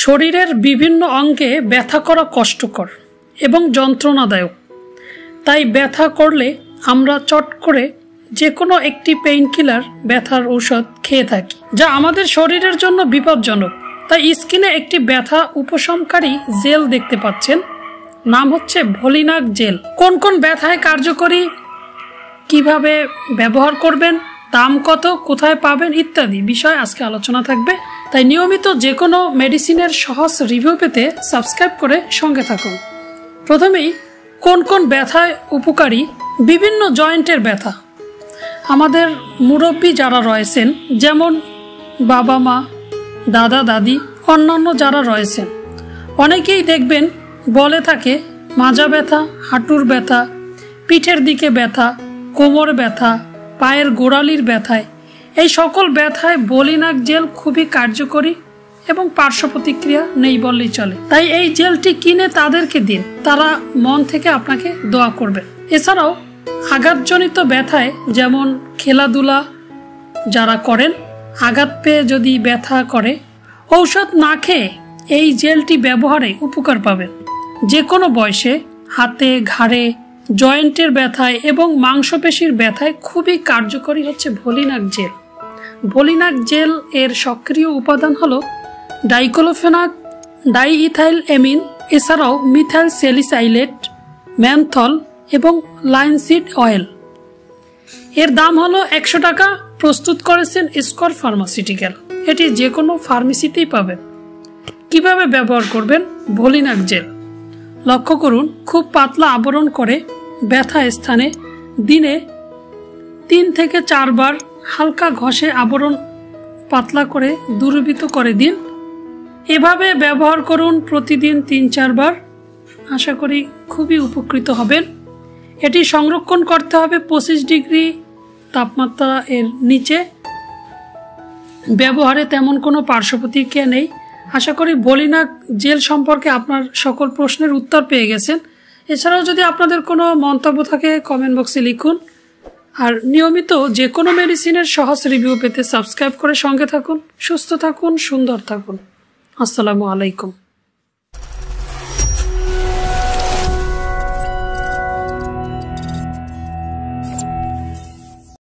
শরীরের বিভিন্ন অঙ্গে ব্যথা করা কষ্টকর এবং যন্ত্রণাদায়ক। তাই ব্যথা করলে আমরা চট করে যে কোনো একটি পেইন কিলার ব্যথার ঔষধ খেয়ে থাকি, যা আমাদের শরীরের জন্য বিপজ্জনক। তাই স্কিনে একটি ব্যথা উপশমকারী জেল দেখতে পাচ্ছেন, নাম হচ্ছে ভলিনাক জেল। কোন কোন ব্যথায় কার্যকরী, কিভাবে ব্যবহার করবেন, দাম কত, কোথায় পাবেন ইত্যাদি বিষয় আজকে আলোচনা থাকবে। তাই নিয়মিত যে কোনো মেডিসিনের সহজ রিভিউ পেতে সাবস্ক্রাইব করে সঙ্গে থাকুন। প্রথমেই কোন কোন ব্যথায় উপকারী। বিভিন্ন জয়েন্টের ব্যথা, আমাদের মুরব্বী যারা রয়েছেন, যেমন বাবা মা, দাদা দাদি, অন্যান্য যারা রয়েছেন, অনেকেই দেখবেন বলে থাকে মাজা ব্যথা, হাঁটুর ব্যথা, পিঠের দিকে ব্যথা, কোমর ব্যথা, পায়ের গোড়ালির ব্যথায়। এই সকল ব্যথায় ভলিনাক জেল খুবই কার্যকরী এবং পার্শ্ব প্রতিক্রিয়া নেই বললেই চলে। তাই এই জেলটি কিনে তাদেরকে দিন, তারা মন থেকে আপনাকে দোয়া করবে। এছাড়াও আঘাতজনিত ব্যথায়, যেমন খেলাধুলা যারা করেন, আঘাত পেয়ে যদি ব্যথা করে, ঔষধ না খেয়ে এই জেলটি ব্যবহারে উপকার পাবেন। যে কোনো বয়সে হাতে, ঘাড়ে, জয়েন্টের ব্যথায় এবং মাংসপেশির ব্যথায় খুবই কার্যকরী হচ্ছে ভলিনাক জেল। ভলিনাক জেল এর সক্রিয় উপাদান হলো ডাইক্লোফেনাক, ডাইইথাইল অ্যামিন, এছাড়াও মিথাইল স্যালিসাইলেট, ম্যানথল এবং লাইনসিড অয়েল। এর দাম হলো 100 টাকা। প্রস্তুত করেছেন স্কোর ফার্মাসিউটিক্যাল। এটি যে কোনো ফার্মেসিতেই পাবেন। কিভাবে ব্যবহার করবেন ভলিনাক জেল? লক্ষ্য করুন, খুব পাতলা আবরণ করে ব্যথা স্থানে দিনে 3 থেকে 4 বার হালকা ঘষে আবরণ পাতলা করে দ্রবীভূত করে দিন। এভাবে ব্যবহার করুন প্রতিদিন 3-4 বার। আশা করি খুবই উপকৃত হবেন। এটি সংরক্ষণ করতে হবে 25 ডিগ্রি তাপমাত্রা এর নিচে। ব্যবহারে তেমন কোনো পার্শ্ব প্রতিক্রিয়া নেই। আশা করি ভলিনাক জেল সম্পর্কে আপনার সকল প্রশ্নের উত্তর পেয়ে গেছেন। এছাড়াও যদি আপনাদের কোনো মন্তব্য থাকে কমেন্ট বক্সে লিখুন। আর নিয়মিত যে কোনো মেডিসিনের সহজ রিভিউ পেতে সাবস্ক্রাইব করে সঙ্গে থাকুন। সুস্থ থাকুন, সুন্দর থাকুন। আসসালামু আলাইকুম।